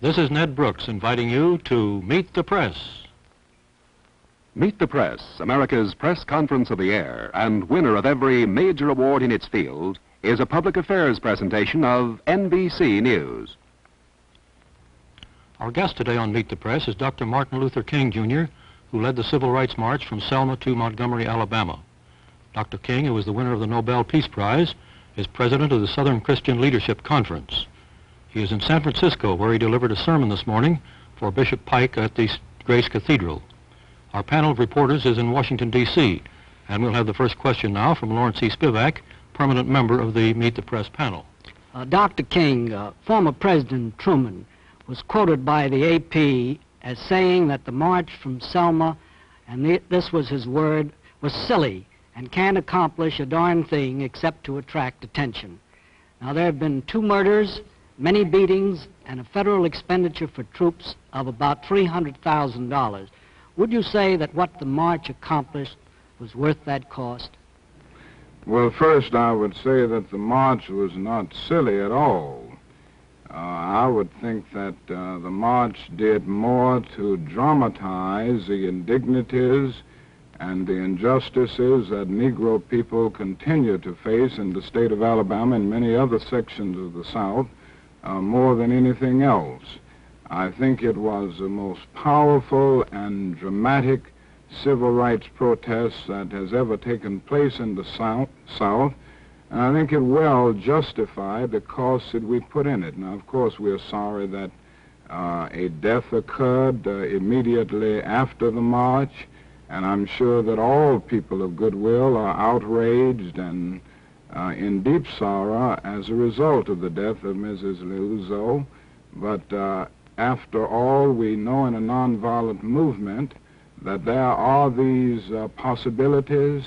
This is Ned Brooks inviting you to Meet the Press. Meet the Press, America's press conference of the air, and winner of every major award in its field, is a public affairs presentation of NBC News. Our guest today on Meet the Press is Dr. Martin Luther King, Jr., who led the Civil Rights March from Selma to Montgomery, Alabama. Dr. King, who is the winner of the Nobel Peace Prize, is president of the Southern Christian Leadership Conference. He is in San Francisco, where he delivered a sermon this morning for Bishop Pike at the Grace Cathedral. Our panel of reporters is in Washington, D.C., and we'll have the first question now from Lawrence E. Spivak, permanent member of the Meet the Press panel. Dr. King, former President Truman was quoted by the AP as saying that the march from Selma, and this was his word, was silly and can't accomplish a darn thing except to attract attention. Now, there have been 2 murders, many beatings, and a federal expenditure for troops of about $300,000. Would you say that what the march accomplished was worth that cost? Well, first I would say that the march was not silly at all. I would think that the march did more to dramatize the indignities and the injustices that Negro people continue to face in the state of Alabama and many other sections of the South, more than anything else. I think it was the most powerful and dramatic civil rights protest that has ever taken place in the South, and I think it well justified the costs that we put in it. Now, of course, we're sorry that a death occurred immediately after the march, and I'm sure that all people of goodwill are outraged and in deep sorrow as a result of the death of Mrs. Liuzzo. But after all, we know in a nonviolent movement that there are these possibilities,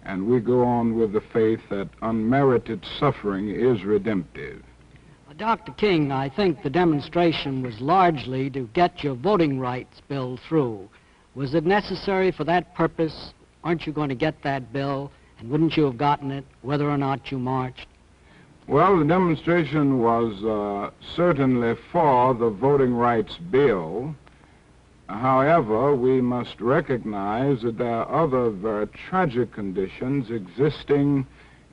and we go on with the faith that unmerited suffering is redemptive. Dr. King, I think the demonstration was largely to get your voting rights bill through. Was it necessary for that purpose? Aren't you going to get that bill? And wouldn't you have gotten it whether or not you marched? Well, the demonstration was certainly for the voting rights bill. However, we must recognize that there are other very tragic conditions existing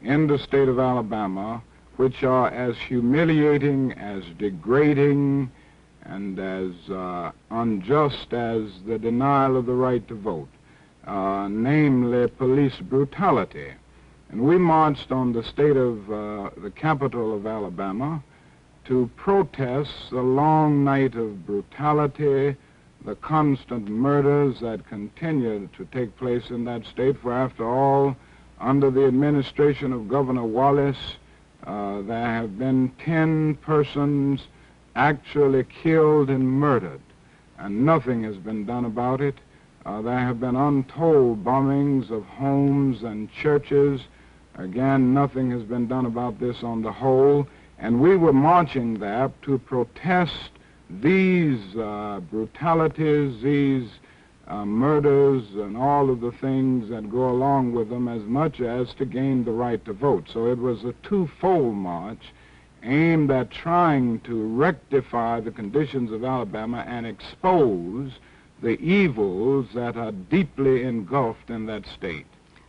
in the state of Alabama which are as humiliating, as degrading, and as unjust as the denial of the right to vote, namely police brutality. And we marched on the state of the capital of Alabama to protest the long night of brutality, the constant murders that continue to take place in that state. For after all, under the administration of Governor Wallace, there have been 10 persons actually killed and murdered, and nothing has been done about it. There have been untold bombings of homes and churches. Again, nothing has been done about this on the whole, and we were marching there to protest these brutalities, these murders, and all of the things that go along with them, as much as to gain the right to vote. So it was a twofold march aimed at trying to rectify the conditions of Alabama and expose the evils that are deeply engulfed in that state.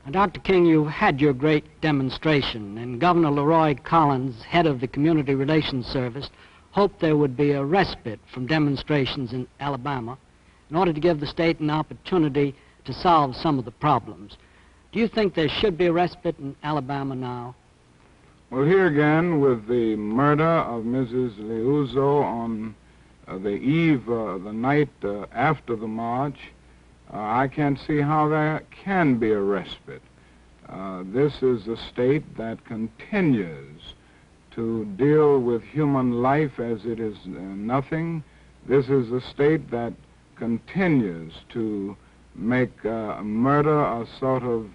Dr. King, you had your great demonstration, and Governor Leroy Collins, head of the Community Relations Service, hoped there would be a respite from demonstrations in Alabama in order to give the state an opportunity to solve some of the problems. Do you think there should be a respite in Alabama now? Well, here again, with the murder of Mrs. Liuzzo on the eve, the night after the march, I can't see how there can be a respite. This is a state that continues to deal with human life as it is nothing. This is a state that continues to make murder a sort of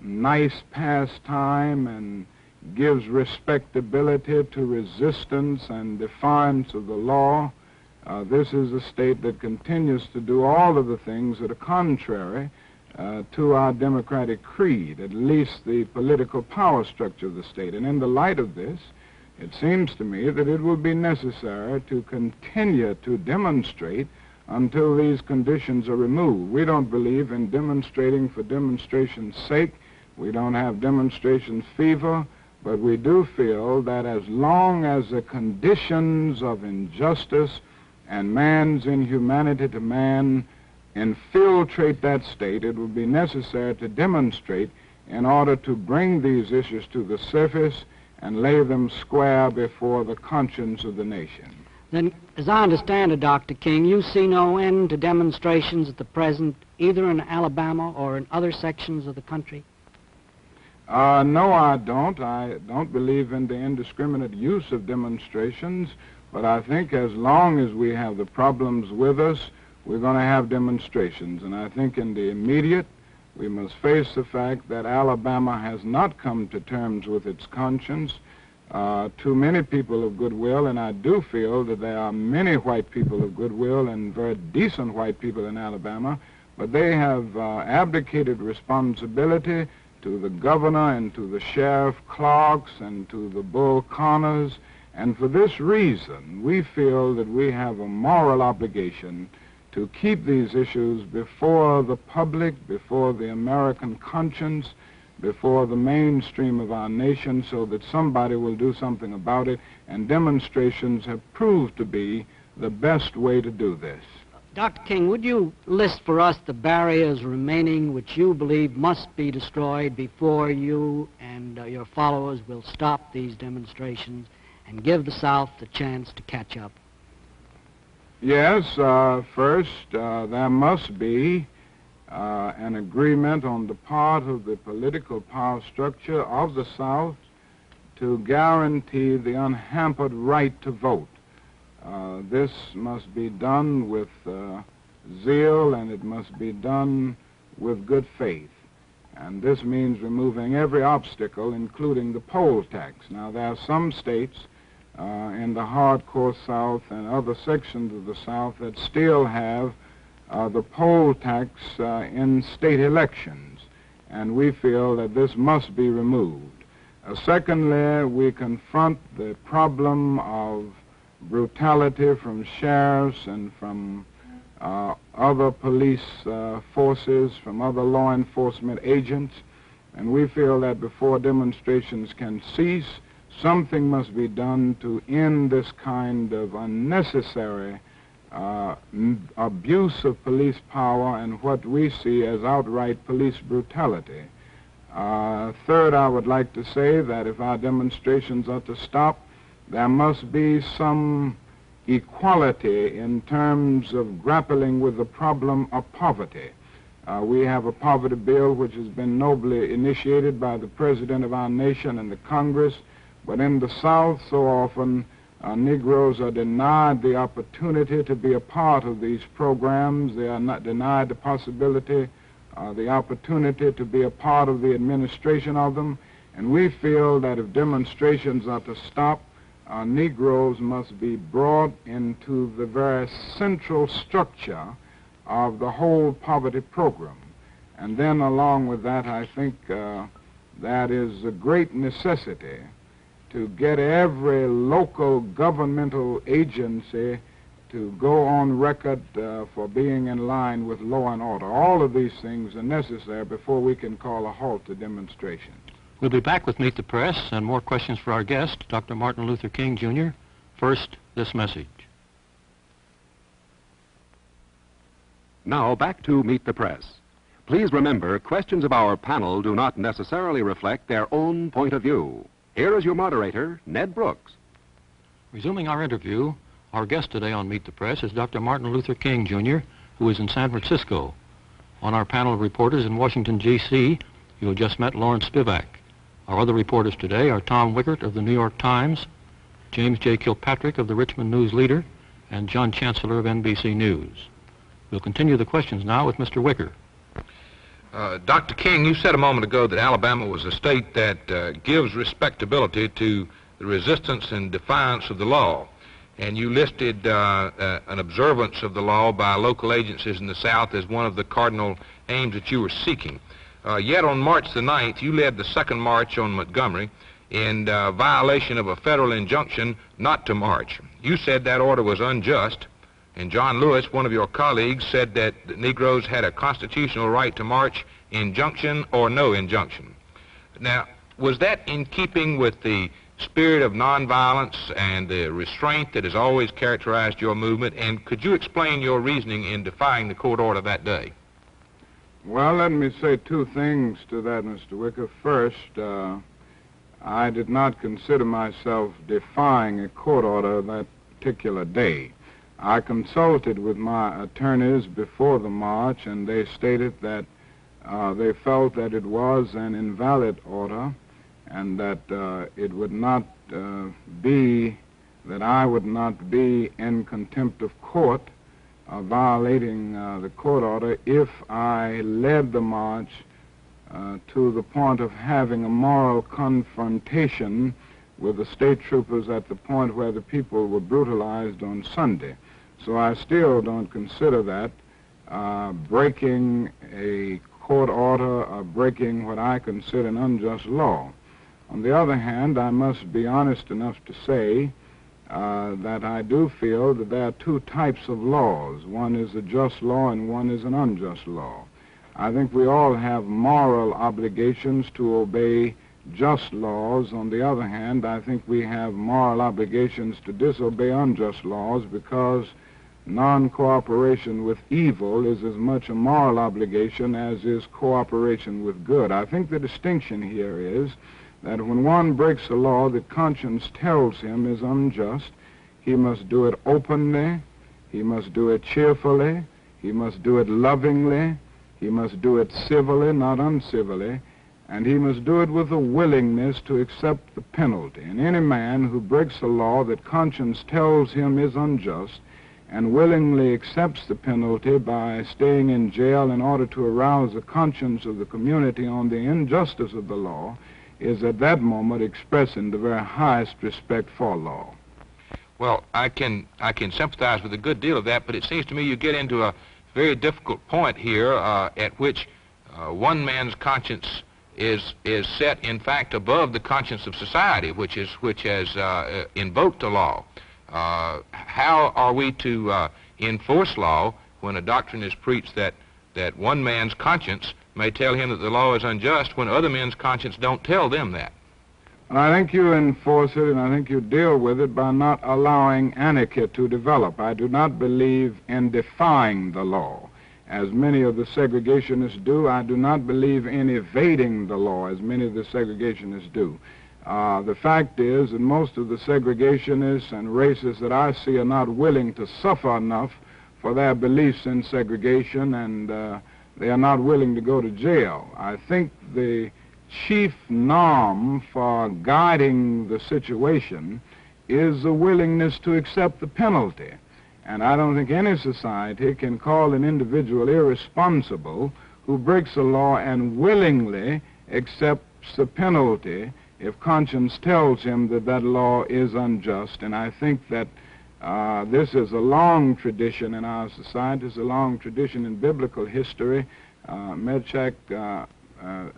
nice pastime and gives respectability to resistance and defiance of the law. This is a state that continues to do all of the things that are contrary to our democratic creed, at least the political power structure of the state. And in the light of this, it seems to me that it will be necessary to continue to demonstrate until these conditions are removed. We don't believe in demonstrating for demonstration's sake. We don't have demonstration fever, but we do feel that as long as the conditions of injustice and man's inhumanity to man infiltrate that state, it will be necessary to demonstrate in order to bring these issues to the surface and lay them square before the conscience of the nation. Then, as I understand it, Dr. King, you see no end to demonstrations at the present, either in Alabama or in other sections of the country? No, I don't. I don't believe in the indiscriminate use of demonstrations, but I think as long as we have the problems with us, we're going to have demonstrations. And I think in the immediate, we must face the fact that Alabama has not come to terms with its conscience. Too many people of goodwill, and I do feel that there are many white people of goodwill and very decent white people in Alabama, but they have abdicated responsibility to the governor and to the sheriff clerks and to the bull corners. And for this reason, we feel that we have a moral obligation to keep these issues before the public, before the American conscience, before the mainstream of our nation, so that somebody will do something about it, and demonstrations have proved to be the best way to do this. Dr. King, would you list for us the barriers remaining which you believe must be destroyed before you and your followers will stop these demonstrations and give the South the chance to catch up? Yes, first, there must be an agreement on the part of the political power structure of the South to guarantee the unhampered right to vote. This must be done with zeal, and it must be done with good faith. And this means removing every obstacle, including the poll tax. Now, there are some states in the hardcore South and other sections of the South that still have the poll tax in state elections, and we feel that this must be removed. Secondly, we confront the problem of brutality from sheriffs and from other police forces, from other law enforcement agents, and we feel that before demonstrations can cease, something must be done to end this kind of unnecessary abuse of police power and what we see as outright police brutality. Third, I would like to say that if our demonstrations are to stop, there must be some equality in terms of grappling with the problem of poverty. We have a poverty bill which has been nobly initiated by the President of our nation and the Congress, but in the South so often Negroes are denied the opportunity to be a part of these programs. They are not denied the possibility, the opportunity to be a part of the administration of them, and we feel that if demonstrations are to stop, Negroes must be brought into the very central structure of the whole poverty program. And then along with that, I think that is a great necessity to get every local governmental agency to go on record for being in line with law and order. All of these things are necessary before we can call a halt to demonstration. We'll be back with Meet the Press and more questions for our guest, Dr. Martin Luther King, Jr. First, this message. Now back to Meet the Press. Please remember, questions of our panel do not necessarily reflect their own point of view. Here is your moderator, Ned Brooks. Resuming our interview, our guest today on Meet the Press is Dr. Martin Luther King, Jr., who is in San Francisco. On our panel of reporters in Washington, D.C., you have just met Lawrence Spivak. Our other reporters today are Tom Wickert of the New York Times, James J. Kilpatrick of the Richmond News Leader, and John Chancellor of NBC News. We'll continue the questions now with Mr. Wickert. Dr. King, you said a moment ago that Alabama was a state that gives respectability to the resistance and defiance of the law. And you listed an observance of the law by local agencies in the South as one of the cardinal aims that you were seeking. Yet on March the 9th, you led the second march on Montgomery, in violation of a federal injunction not to march. You said that order was unjust, and John Lewis, one of your colleagues, said that the Negroes had a constitutional right to march, injunction or no injunction. Now, was that in keeping with the spirit of nonviolence and the restraint that has always characterized your movement, and could you explain your reasoning in defying the court order that day? Well, let me say two things to that, Mr. Wicker. First, I did not consider myself defying a court order that particular day. I consulted with my attorneys before the march, and they stated that they felt that it was an invalid order and that it would not be, that I would not be in contempt of court violating the court order if I led the march to the point of having a moral confrontation with the state troopers at the point where the people were brutalized on Sunday. So I still don't consider that breaking a court order or breaking what I consider an unjust law. On the other hand, I must be honest enough to say that I do feel that there are two types of laws. One is a just law and one is an unjust law. I think we all have moral obligations to obey just laws. On the other hand, I think we have moral obligations to disobey unjust laws, because non-cooperation with evil is as much a moral obligation as is cooperation with good. I think the distinction here is that when one breaks a law that conscience tells him is unjust, he must do it openly, he must do it cheerfully, he must do it lovingly, he must do it civilly, not uncivilly, and he must do it with a willingness to accept the penalty. And any man who breaks a law that conscience tells him is unjust and willingly accepts the penalty by staying in jail in order to arouse the conscience of the community on the injustice of the law is at that moment expressing the very highest respect for law. Well, I can sympathize with a good deal of that, but it seems to me you get into a very difficult point here at which one man's conscience is set, in fact, above the conscience of society, which has invoked the law. How are we to enforce law when a doctrine is preached that one man's conscience may tell him that the law is unjust when other men's conscience don't tell them that? And I think you enforce it, and I think you deal with it by not allowing anarchy to develop. I do not believe in defying the law, as many of the segregationists do. I do not believe in evading the law, as many of the segregationists do. The fact is that most of the segregationists and racists that I see are not willing to suffer enough for their beliefs in segregation, and they are not willing to go to jail. I think the chief norm for guiding the situation is the willingness to accept the penalty. And I don't think any society can call an individual irresponsible who breaks a law and willingly accepts the penalty if conscience tells him that that law is unjust. And I think that this is a long tradition in our society. It's a long tradition in biblical history. Meshach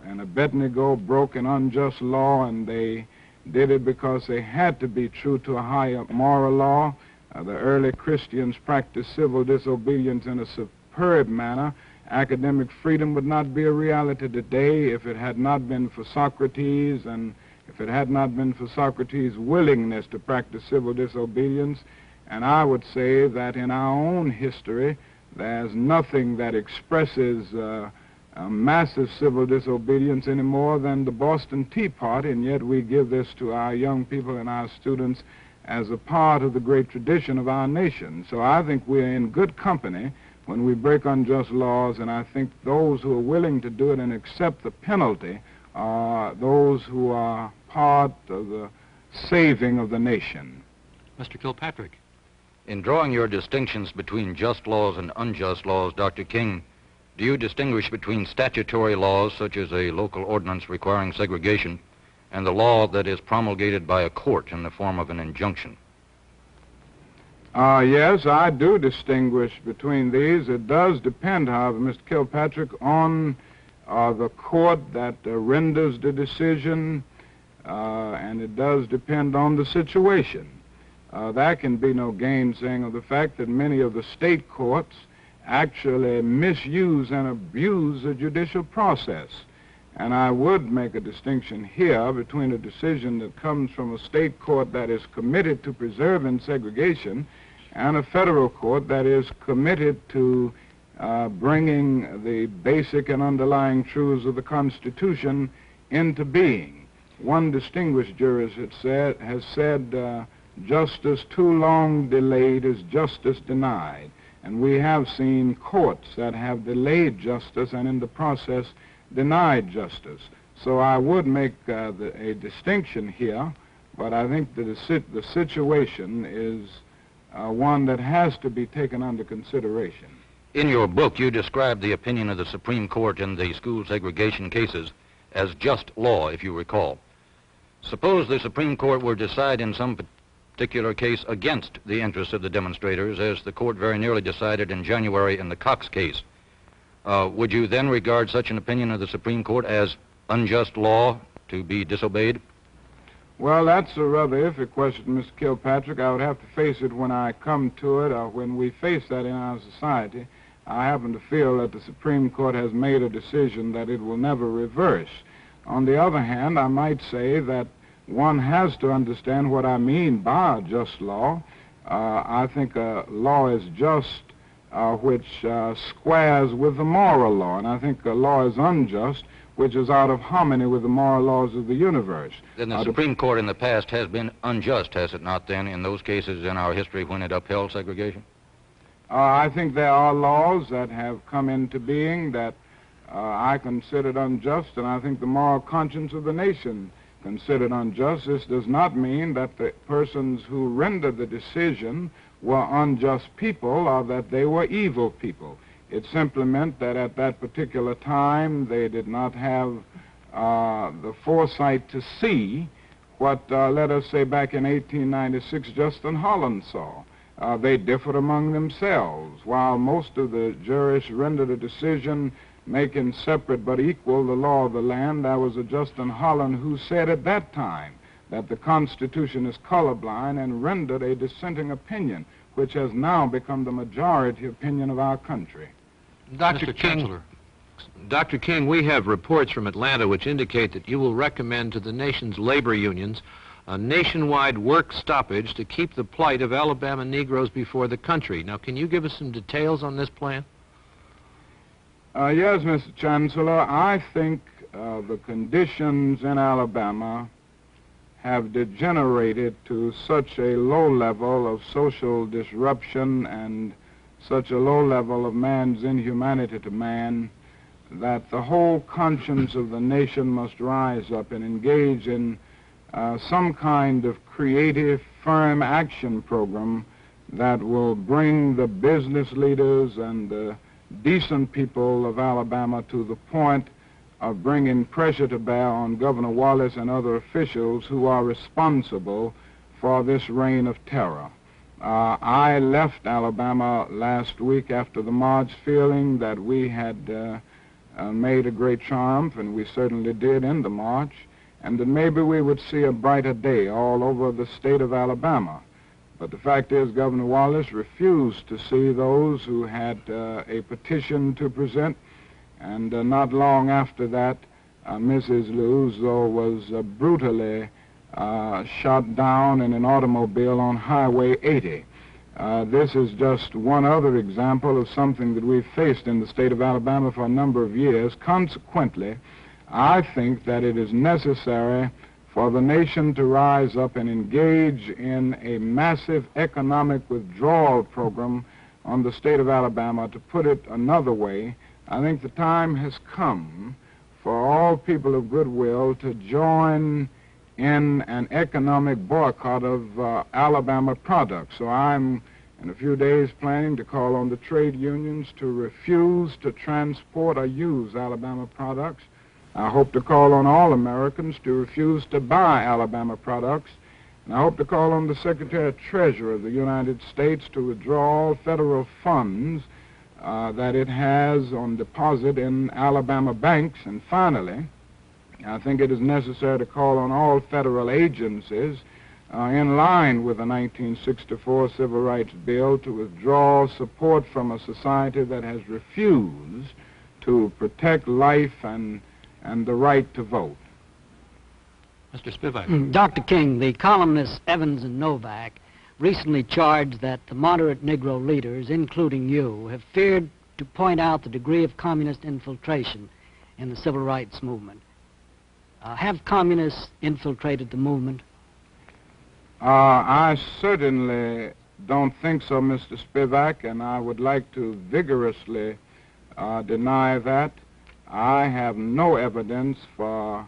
and Abednego broke an unjust law, and they did it because they had to be true to a higher moral law. The early Christians practiced civil disobedience in a superb manner. Academic freedom would not be a reality today if it had not been for Socrates, and if it had not been for Socrates' willingness to practice civil disobedience. And I would say that in our own history, there's nothing that expresses massive civil disobedience any more than the Boston Tea Party, and yet we give this to our young people and our students as a part of the great tradition of our nation. So I think we're in good company when we break unjust laws, and I think those who are willing to do it and accept the penalty are those who are part of the saving of the nation. Mr. Kilpatrick. In drawing your distinctions between just laws and unjust laws, Dr. King, do you distinguish between statutory laws, such as a local ordinance requiring segregation, and the law that is promulgated by a court in the form of an injunction? Yes, I do distinguish between these. It does depend, however, Mr. Kilpatrick, on the court that renders the decision. and it does depend on the situation. There can be no gainsaying of the fact that many of the state courts actually misuse and abuse the judicial process. And I would make a distinction here between a decision that comes from a state court that is committed to preserving segregation and a federal court that is committed to bringing the basic and underlying truths of the Constitution into being. One distinguished jurist has said, justice too long delayed is justice denied. And we have seen courts that have delayed justice and in the process denied justice. So I would make a distinction here, but I think that the situation is one that has to be taken under consideration. In your book, you described the opinion of the Supreme Court in the school segregation cases as just law, if you recall. Suppose the Supreme Court were to decide in some particular case against the interests of the demonstrators, as the court very nearly decided in January in the Cox case. Would you then regard such an opinion of the Supreme Court as unjust law to be disobeyed? Well, that's a rather iffy question, Mr. Kilpatrick. I would have to face it when I come to it, or when we face that in our society. I happen to feel that the Supreme Court has made a decision that it will never reverse. On the other hand, I might say that one has to understand what I mean by a just law. I think a law is just which squares with the moral law, and I think a law is unjust which is out of harmony with the moral laws of the universe. Then the Supreme Court in the past has been unjust, has it not then, in those cases in our history when it upheld segregation? I think there are laws that have come into being that I considered unjust, and I think the moral conscience of the nation considered unjust. This does not mean that the persons who rendered the decision were unjust people or that they were evil people. It simply meant that at that particular time they did not have the foresight to see what, let us say, back in 1896, Justin Holland saw. They differed among themselves. While most of the jurists rendered a decision making separate but equal the law of the land, there was a Justin Holland who said at that time that the Constitution is colorblind and rendered a dissenting opinion, which has now become the majority opinion of our country. Dr. King, we have reports from Atlanta which indicate that you will recommend to the nation's labor unions a nationwide work stoppage to keep the plight of Alabama Negroes before the country. Now, can you give us some details on this plan? Yes, Mr. Chancellor. I think the conditions in Alabama have degenerated to such a low level of social disruption and such a low level of man's inhumanity to man that the whole conscience of the nation must rise up and engage in some kind of creative, firm action program that will bring the business leaders and the decent people of Alabama to the point of bringing pressure to bear on Governor Wallace and other officials who are responsible for this reign of terror. I left Alabama last week after the march feeling that we had made a great triumph, and we certainly did in the march, and that maybe we would see a brighter day all over the state of Alabama. But the fact is, Governor Wallace refused to see those who had a petition to present, and not long after that, Mrs. Luzo was brutally shot down in an automobile on Highway 80. This is just one other example of something that we've faced in the state of Alabama for a number of years. Consequently, I think that it is necessary for the nation to rise up and engage in a massive economic withdrawal program on the state of Alabama. To put it another way, I think the time has come for all people of goodwill to join in an economic boycott of Alabama products. So I'm, in a few days, planning to call on the trade unions to refuse to transport or use Alabama products. I hope to call on all Americans to refuse to buy Alabama products. And I hope to call on the Secretary of Treasury of the United States to withdraw all federal funds that it has on deposit in Alabama banks. And finally, I think it is necessary to call on all federal agencies in line with the 1964 Civil Rights Bill to withdraw support from a society that has refused to protect life and the right to vote. Mr. Spivak. Dr. King, the columnists Evans and Novak recently charged that the moderate Negro leaders, including you, have feared to point out the degree of communist infiltration in the civil rights movement. Have communists infiltrated the movement? I certainly don't think so, Mr. Spivak, and I would like to vigorously deny that. I have no evidence for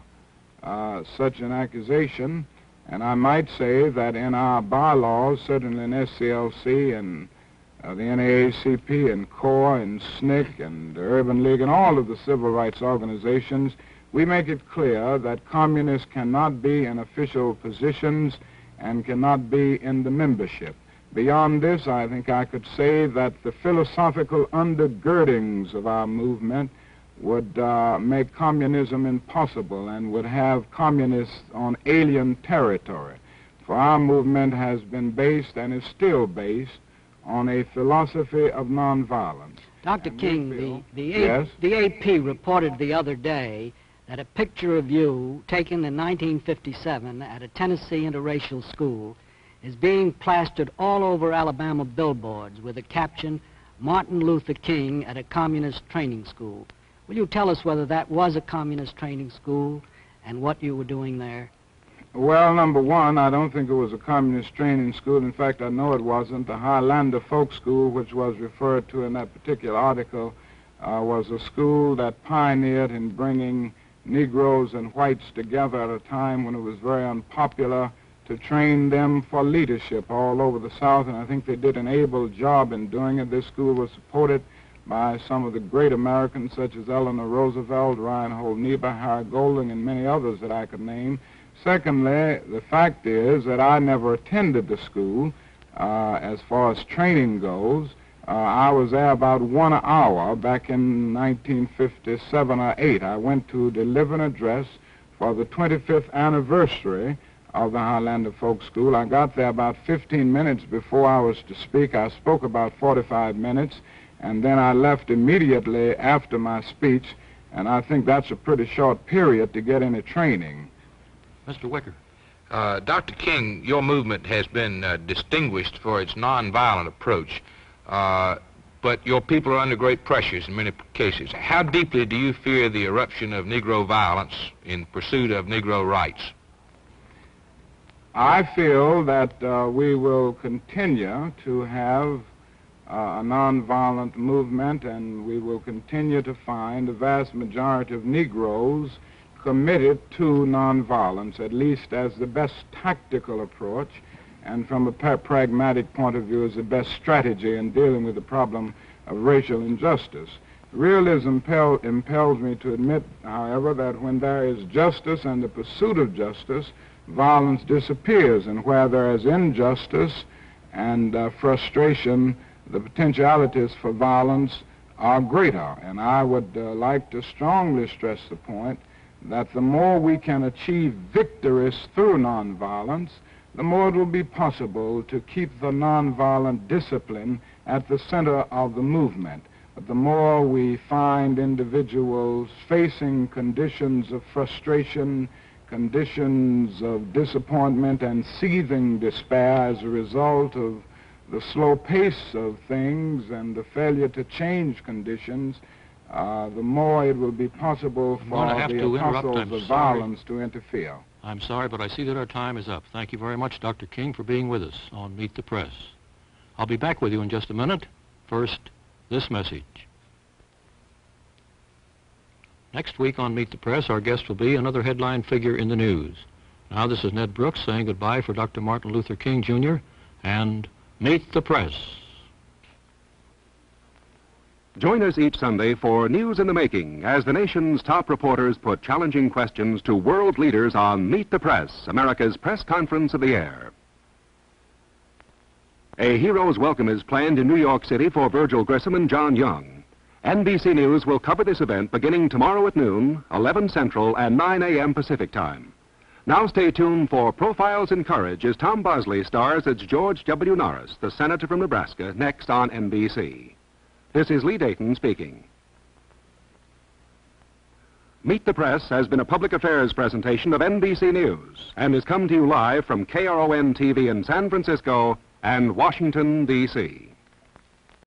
such an accusation, and I might say that in our bylaws, certainly in SCLC and the NAACP and CORE and SNCC and the Urban League and all of the civil rights organizations, we make it clear that communists cannot be in official positions and cannot be in the membership. Beyond this, I think I could say that the philosophical undergirdings of our movement would make communism impossible and would have communists on alien territory. For our movement has been based and is still based on a philosophy of nonviolence. Dr. King, Yes? the AP reported the other day that a picture of you taken in 1957 at a Tennessee interracial school is being plastered all over Alabama billboards with the caption, "Martin Luther King at a Communist Training School." Will you tell us whether that was a communist training school and what you were doing there? Well, number one, I don't think it was a communist training school. In fact, I know it wasn't. The Highlander Folk School, which was referred to in that particular article, was a school that pioneered in bringing Negroes and whites together at a time when it was very unpopular to train them for leadership all over the South, and I think they did an able job in doing it. This school was supported by some of the great Americans such as Eleanor Roosevelt, Reinhold Niebuhr, Harry Golding, and many others that I could name. Secondly, the fact is that I never attended the school as far as training goes. I was there about 1 hour back in 1957 or 8. I went to deliver an address for the 25th anniversary of the Highlander Folk School. I got there about 15 minutes before I was to speak. I spoke about 45 minutes, and then I left immediately after my speech, and I think that's a pretty short period to get any training. Mr. Wicker. Dr. King, your movement has been distinguished for its nonviolent approach. But your people are under great pressures in many cases. How deeply do you fear the eruption of Negro violence in pursuit of Negro rights? I feel that we will continue to have a nonviolent movement, and we will continue to find the vast majority of Negroes committed to nonviolence, at least as the best tactical approach, and from a pragmatic point of view, is the best strategy in dealing with the problem of racial injustice. Realism impels me to admit, however, that when there is justice and the pursuit of justice, violence disappears, and where there is injustice and frustration, the potentialities for violence are greater. And I would like to strongly stress the point that the more we can achieve victories through nonviolence, the more it will be possible to keep the nonviolent discipline at the center of the movement. But the more we find individuals facing conditions of frustration, conditions of disappointment and seething despair as a result of the slow pace of things and the failure to change conditions, the more it will be possible for the apostles of violence to interfere. I'm sorry, but I see that our time is up. Thank you very much, Dr. King, for being with us on Meet the Press. I'll be back with you in just a minute. First, this message. Next week on Meet the Press, our guest will be another headline figure in the news. Now, this is Ned Brooks saying goodbye for Dr. Martin Luther King, Jr., and Meet the Press. Join us each Sunday for News in the Making as the nation's top reporters put challenging questions to world leaders on Meet the Press, America's press conference of the air. A hero's welcome is planned in New York City for Virgil Grissom and John Young. NBC News will cover this event beginning tomorrow at noon, 11 Central and 9 a.m. Pacific Time. Now stay tuned for Profiles in Courage as Tom Bosley stars as George W. Norris, the senator from Nebraska, next on NBC. This is Lee Dayton speaking. Meet the Press has been a public affairs presentation of NBC News and has come to you live from KRON-TV in San Francisco and Washington, D.C.